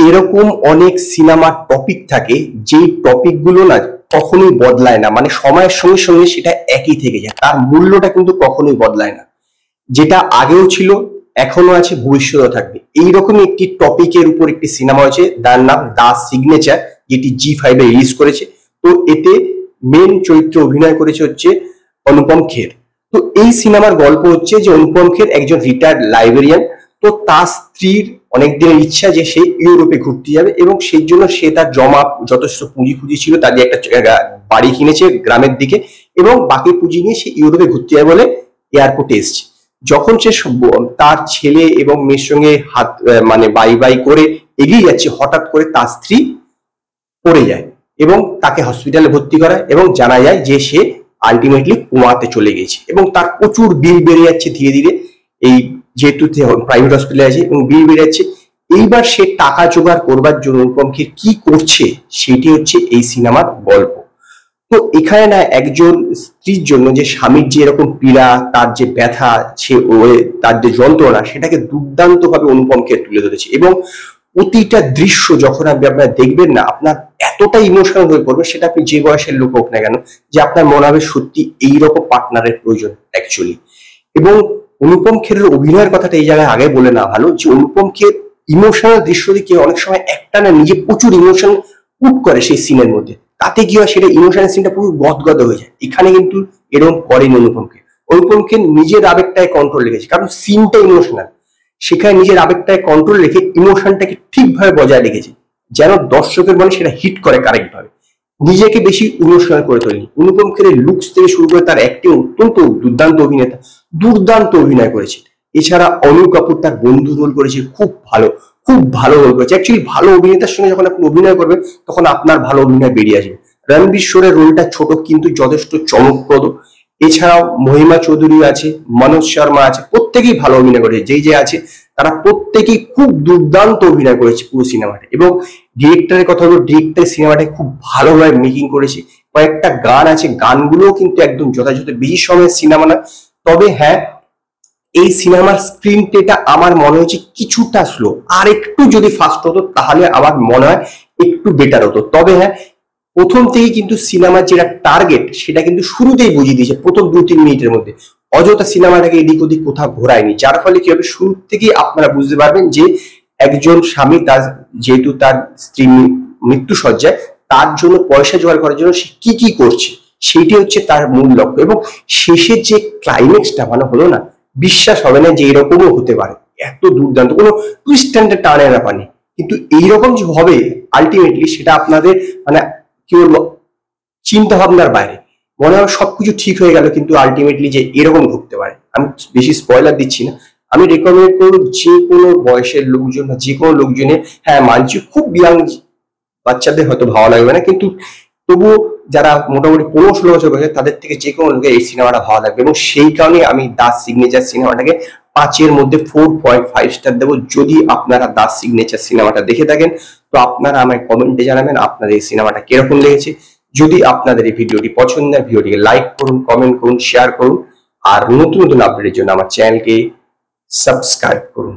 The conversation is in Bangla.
এরকম অনেক সিনেমার টপিক থাকে যেই টপিকগুলো না কখনোই বদলায় না, মানে সময়ের সঙ্গে সঙ্গে সেটা একই থেকে যায়, তার মূল্যটা কিন্তু কখনোই বদলায় না। যেটা আগেও ছিল, এখনো আছে, ভবিষ্যতেও থাকবে। এইরকমই একটি টপিকের উপর একটি সিনেমা হয়েছে, তার নাম দা সিগনেচার, যেটি জি5 এ রিলিজ করেছে। তো এতে মেন চরিত্রে অভিনয় করেছে হচ্ছে অনুপম খের। তো এই সিনেমার গল্প হচ্ছে যে অনুপম খের একজন রিটায়ার্ড লাইব্রেরিয়ান। তো তার স্ত্রীর অনেক দিনের ইচ্ছা যে সে ইউরোপে ঘুরতে যাবে, এবং সেই জন্য সে তার জমা যথেষ্ট পুঁজি ছিল, তার দিয়ে একটা বাড়ি কিনেছে গ্রামের দিকে, এবং বাকি পুঁজি নিয়ে সে ইউরোপে ঘুরতে যাবে বলে এয়ারপোর্টে এসছে। যখন সে তার ছেলে এবং মেয়ের সঙ্গে হাত মানে বাই বাই করে এগিয়ে যাচ্ছে, হঠাৎ করে তার স্ত্রী পড়ে যায় এবং তাকে হসপিটালে ভর্তি করায়, এবং জানা যায় যে সে আলটিমেটলি কোমাতে চলে গেছে, এবং তার প্রচুর বিল বেড়ে যাচ্ছে ধীরে ধীরে। এই যেহেতু প্রাইভেট হসপিটালে আছে এবং বিল বেড়ে যাচ্ছে, এইবার সে টাকা জোগাড় করবার জন্য অনুপম খের কি করছে সেটি হচ্ছে এই সিনেমার গল্প। তো এখানে না একজন স্ত্রীর জন্য যে স্বামীর যে এরকম পীড়া, তার যে ব্যথা, তার যে যন্ত্রণা, সেটাকে দুর্দান্ত ভাবে অনুপম খের তুলে ধরেছে। এবং প্রতিটা দৃশ্য যখন আপনি আপনার দেখবেন না, আপনার এতটা ইমোশনাল হয়ে পড়বে, সেটা আপনি যে বয়সের লোক হোক না কেন, যে আপনার মনে হবে সত্যি এইরকম পার্টনারের প্রয়োজন অ্যাকচুয়ালি। এবং অনুপম খেরের অভিনয়ের কথাটা এই জায়গায় আগে বলে না ভালো, যে অনুপম খের ইমোশনাল দৃশ্য দেখে অনেক সময় একটা না নিজে প্রচুর ইমোশন পুট করে সেই সিনের মধ্যে, তাতে কি হয় সেটা ইমোশনাল সিনটা পুরো গদগদ হয়ে যায়। এখানে কিন্তু এরকম করেনি অনুপম খের। অনুপম খের নিজের আবেগটায় কন্ট্রোল রেখেছে, কারণ সিনটা ইমোশনাল, সেখানে নিজের আবেগটায় কন্ট্রোল রেখে ইমোশনটাকে ঠিকভাবে বজায় রেখেছে, যেন দর্শকের মনে সেটা হিট করে কারেক্ট ভাবে, নিজেকে বেশি ইমোশনাল করে তোলেনি। অনুপম খেরের লুকস থেকে শুরু করে তার অ্যাক্টিং, অত্যন্ত দুর্দান্ত অভিনেতা, দুর্দান্ত অভিনয় করেছে। এছাড়া অনু কাপুর তার বন্ধু রোল করেছে, খুব ভালো, খুব ভালো রোল করেছে। অ্যাকচুয়ালি ভালো অভিনেতার সঙ্গে যখন আপনি অভিনয় করবেন, তখন আপনার ভালো অভিনয় বেরিয়ে আসবে। রণবীর শোরের রোলটা ছোট কিন্তু যথেষ্ট চমকপ্রদ। এছাড়াও মহিমা চৌধুরী আছে, মনোজ শর্মা আছে, প্রত্যেকেই ভালো অভিনয় করেছে। যেই যে আছে তারা প্রত্যেকেই খুব দুর্দান্ত অভিনয় করেছে পুরো সিনেমাটা। এবং ডিরেক্টরের কথা হলো, ডিরেক্টর সিনেমাটা খুব ভালোভাবে মেকিং করেছে। কয়েকটা গান আছে, গানগুলোও কিন্তু একদম যথাযথ, বেশি সময়ের সিনেমা না। তবে হ্যাঁ, এই সিনেমার স্ক্রিন প্লেটা আমার মনে হচ্ছে কিছুটা স্লো, আর একটু যদি ফাস্ট হতো তাহলে আমার মনে হয় একটু বেটার হতো। তবে হ্যাঁ, প্রথম থেকেই কিন্তু সিনেমার যেটা টার্গেট সেটা কিন্তু শুরুতেই বুঝিয়ে দিয়েছে প্রথম 2-3 মিনিটের মধ্যে। অযথা সিনেমাটাকে এদিক ওদিক কোথাও ঘোরায়নি, যার ফলে কি হবে, শুরু থেকেই আপনারা বুঝতে পারবেন যে একজন স্বামী তার, যেহেতু তার স্ত্রী মৃত্যু সজ্জায়, তার জন্য পয়সা জোগাড় করার জন্য সে কি কি করছে সেটি হচ্ছে তার মূল লক্ষ্য। এবং শেষের যে ক্লাইম্যাক্সটা মানে হলো না, বিশ্বাস হবে না যে এরকমও হতে পারে, এত দুর্দান্ত, কোনো টুইস্ট এন্ড টার্নের ব্যাপার নেই। কিন্তু এইরকম যে হবে আলটিমেটলি, সেটা আপনাদের মানে কি বলবো, চিন্তা ভাবনার বাইরে। মনে হয় সবকিছু ঠিক হয়ে গেল, কিন্তু আলটিমেটলি যে এরকম ঘটতে পারে। আমি বেশি স্পয়লার দিচ্ছি না, আমি রেকমেন্ড করবো যে কোনো বয়সের লোকজন বা যে কোনো লোকজনের, হ্যাঁ মানছি খুব ইয়াং বাচ্চাদের হয়তো ভালো লাগবে না, কিন্তু তবুও যারা মোটামুটি 15-16 বছর বয়সে, তাদের থেকে যে কোনো লোকের এই সিনেমাটা ভালো লাগবে। এবং সেই কারণে আমি দা সিগনেচার সিনেমাটাকে 5-এর মধ্যে 4.5 স্টার দেবো। যদি আপনারা দা সিগনেচার সিনেমাটা দেখে থাকেন, তো আপনারা আমায় কমেন্টে জানাবেন আপনাদের এই সিনেমাটা কিরকম লেগেছে। যদি আপনাদের এই ভিডিওটি পছন্দ হয়, ভিডিওটিকে লাইক করুন, কমেন্ট করুন, শেয়ার করুন, আর নতুন নতুন আপডেটের জন্য আমার চ্যানেলকে সাবস্ক্রাইব করুন।